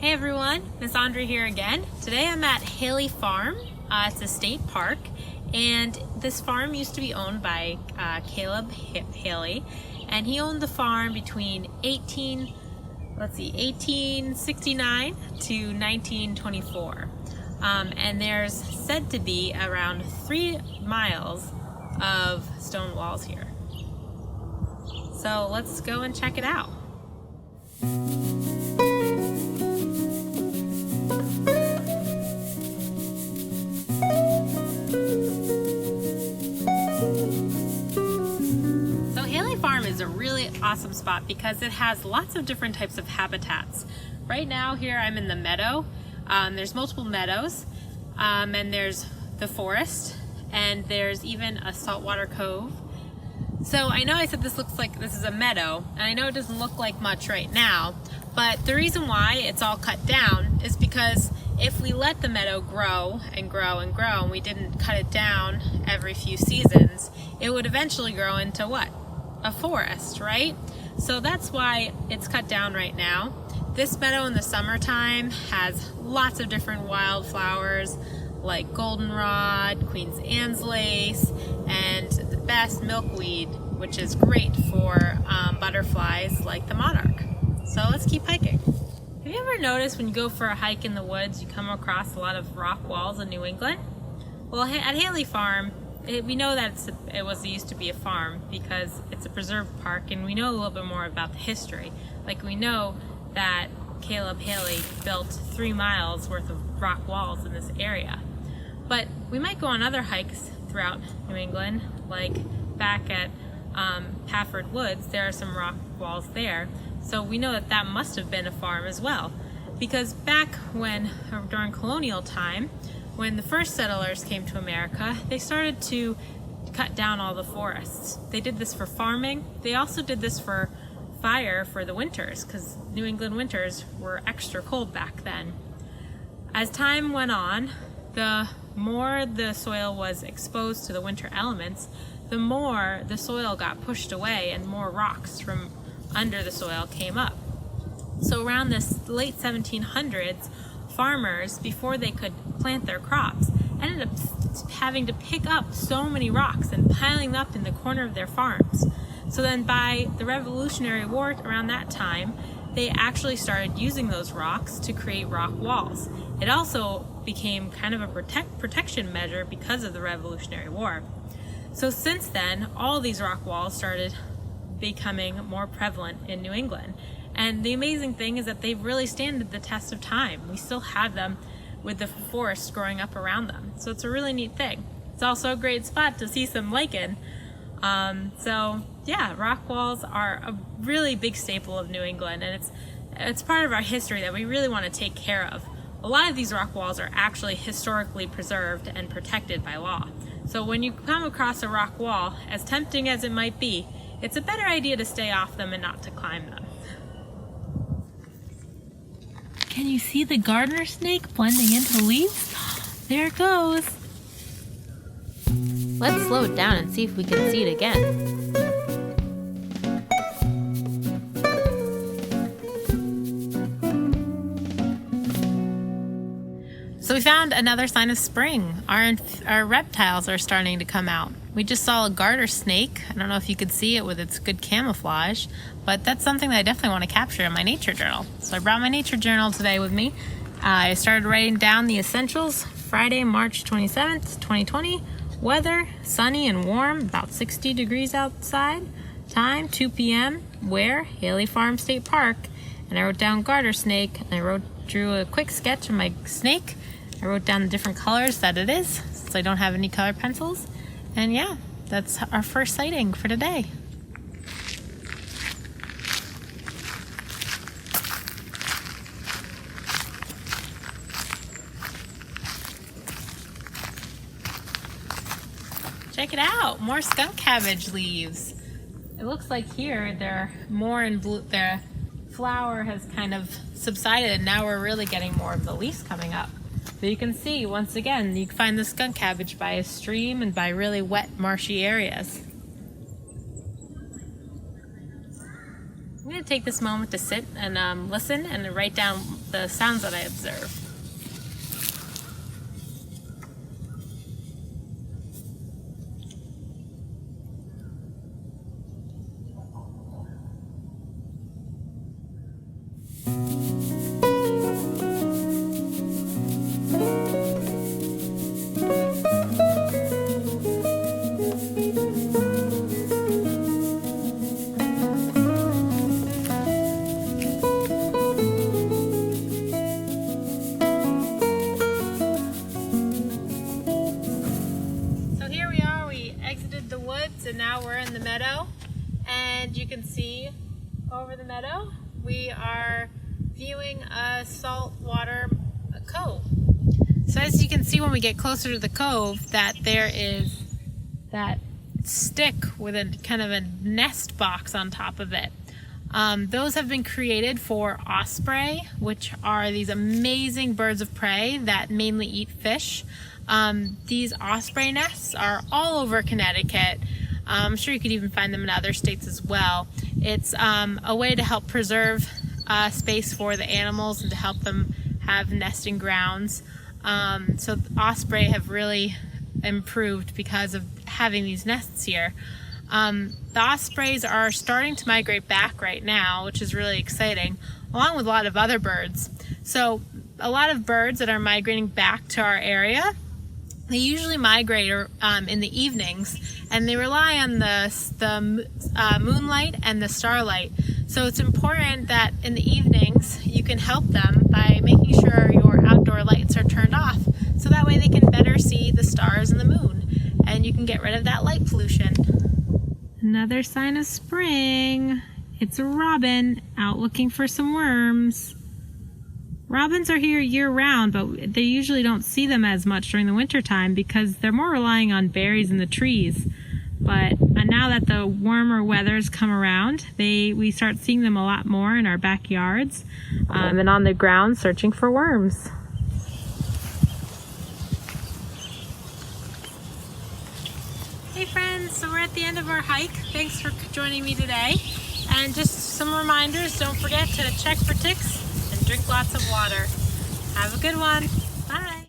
Hey everyone, Miss Andre here again. Today I'm at Haley Farm. It's a state park, and this farm used to be owned by Caleb Haley, and he owned the farm between 1869 to 1924. And there's said to be around 3 miles of stone walls here. So let's go and check it out. Farm is a really awesome spot because it has lots of different types of habitats. Right now here I'm in the meadow. There's multiple meadows, and there's the forest, and there's even a saltwater cove. So I know I said this looks like this is a meadow, and I know it doesn't look like much right now, but the reason why it's all cut down is because if we let the meadow grow and grow and grow and we didn't cut it down every few seasons, it would eventually grow into what? A forest, right? So that's why it's cut down right now. This meadow in the summertime has lots of different wildflowers like goldenrod, Queen's Anne's lace, and the best milkweed, which is great for butterflies like the monarch. So let's keep hiking. Have you ever noticed when you go for a hike in the woods, you come across a lot of rock walls in New England? Well, at Haley Farm, we know that it used to be a farm because it's a preserved park, and we know a little bit more about the history. Like, we know that Caleb Haley built 3 miles worth of rock walls in this area. But we might go on other hikes throughout New England, like back at Pafford Woods. There are some rock walls there. So we know that that must have been a farm as well. Because back during colonial time, when the first settlers came to America, they started to cut down all the forests. They did this for farming. They also did this for fire for the winters, because New England winters were extra cold back then. As time went on, the more the soil was exposed to the winter elements, the more the soil got pushed away and more rocks from under the soil came up. So around the late 1700s, farmers, before they could plant their crops, ended up having to pick up so many rocks and piling them up in the corner of their farms. So then by the Revolutionary War around that time, they actually started using those rocks to create rock walls. It also became kind of a protection measure because of the Revolutionary War. So since then, all these rock walls started becoming more prevalent in New England. And the amazing thing is that they've really stood the test of time. We still have them with the forest growing up around them. So it's a really neat thing. It's also a great spot to see some lichen. So yeah, rock walls are a really big staple of New England, and it's part of our history that we really want to take care of. A lot of these rock walls are actually historically preserved and protected by law. So when you come across a rock wall, as tempting as it might be, it's a better idea to stay off them and not to climb them. Can you see the gardener snake blending into the leaves? There it goes. Let's slow it down and see if we can see it again. So we found another sign of spring. Our reptiles are starting to come out. We just saw a garter snake. I don't know if you could see it with its good camouflage, but that's something that I definitely want to capture in my nature journal. So I brought my nature journal today with me. I started writing down the essentials. Friday, March 27th, 2020. Weather, sunny and warm, about 60 degrees outside. Time, 2 p.m. Where? Haley Farm State Park. And I wrote down garter snake, and I drew a quick sketch of my snake. I wrote down the different colors that it is, since I don't have any color pencils. And yeah, that's our first sighting for today. Check it out, more skunk cabbage leaves. It looks like here they're more in blue. The flower has kind of subsided, and now we're really getting more of the leaves coming up. But you can see, once again, you can find the skunk cabbage by a stream and by really wet, marshy areas. I'm going to take this moment to sit and listen and write down the sounds that I observe. And now we're in the meadow, and you can see over the meadow we are viewing a saltwater cove. So as you can see when we get closer to the cove, that there is that stick with a kind of a nest box on top of it. Those have been created for osprey, which are these amazing birds of prey that mainly eat fish. These osprey nests are all over Connecticut. I'm sure you could even find them in other states as well. It's a way to help preserve space for the animals and to help them have nesting grounds. So osprey have really improved because of having these nests here. The ospreys are starting to migrate back right now, which is really exciting, along with a lot of other birds. So a lot of birds that are migrating back to our area, they usually migrate in the evenings, and they rely on the moonlight and the starlight. So it's important that in the evenings you can help them by making sure your outdoor lights are turned off, so that way they can better see the stars and the moon, and you can get rid of that light pollution. Another sign of spring. It's a robin out looking for some worms. Robins are here year-round, but they usually don't see them as much during the winter time because they're more relying on berries in the trees. But now that the warmer weather's come around, we start seeing them a lot more in our backyards and on the ground searching for worms. Hey friends, so we're at the end of our hike. Thanks for joining me today. And just some reminders, don't forget to check for ticks and drink lots of water. Have a good one.